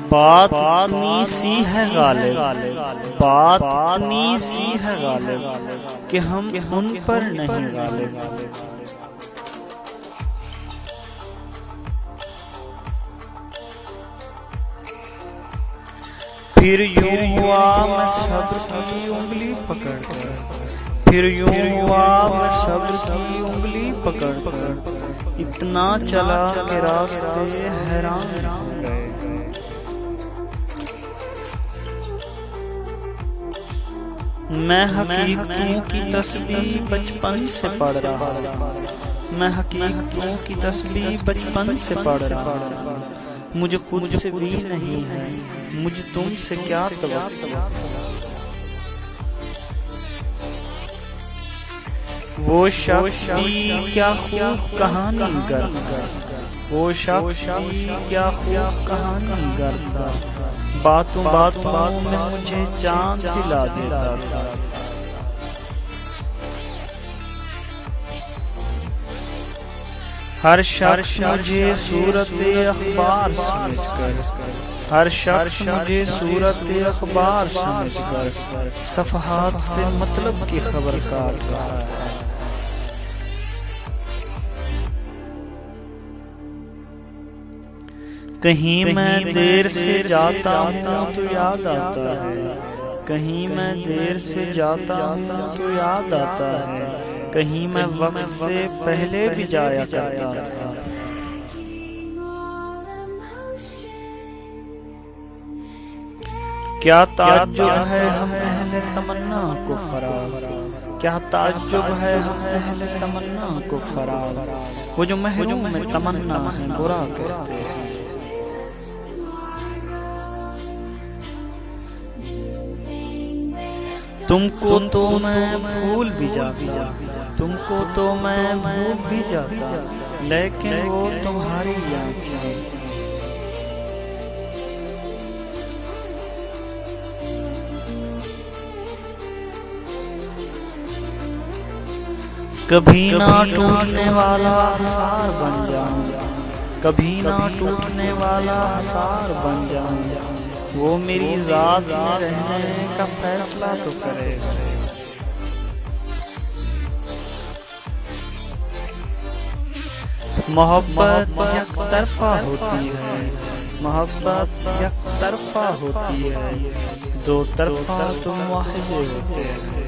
بات اتنی سی ہے غالب، بات اتنی سی ہے غالب کہ ہم ان پر نہیں غالب۔ پھر یوں ہوا میں صبر کی انگلی پکڑ کر، پھر یوں ہوا میں صبر کی انگلی پکڑ کر اتنا چلا کہ راستے حیران ہو گئے۔ میں حقیقتوں کی تسبیح بچپن سے پڑھ رہا ہوں، میں حقیقتوں کی تسبیح بچپن سے پڑھ رہا ہوں۔ مجھے خود سے بھی نہیں ہے، مجھے تم سے کیا توقع۔ وہ شخص بھی کیا خوب کہانی گر تھا، وہ شخص بھی کیا خوب کہانی گر تھا، باتوں باتوں میں مجھے چاند دلا دیتا تھا۔ ہر شخص مجھے صورت اخبار سمجھ کر، ہر شخص مجھے صورت اخبار سمجھ کر صفحات سے مطلب کی خبر کاٹ رہا ہے۔ کہیں میں دیر سے جاتا ہوں تو یاد آتا ہے، کہیں میں دیر سے جاتا ہوں تو یاد آتا ہے، کہیں میں وقت سے پہلے بھی جایا کرتا تھا۔ کیا تعجب ہے ہم اہل تمنا کو فراز، کیا تعجب ہے ہم اہل تمنا کو فراز، وہ جو محروم میں تمنا ہے برا کہتے ہیں۔ تم کو تو میں بھول بھی جاتا، تم کو تو میں بھول بھی جاتا، لیکن وہ تمہاری آنکھیں کبھی نہ ٹوٹنے والا حصار بن جاؤں، کبھی نہ ٹوٹنے والا حصار بن جاؤں، وہ میری ذات میں رہنے کا فیصلہ تو کرے گا۔ محبت یک طرفہ ہوتی ہے، محبت یک طرفہ ہوتی ہے، دو طرفہ تو معاہدے ہوتے ہیں۔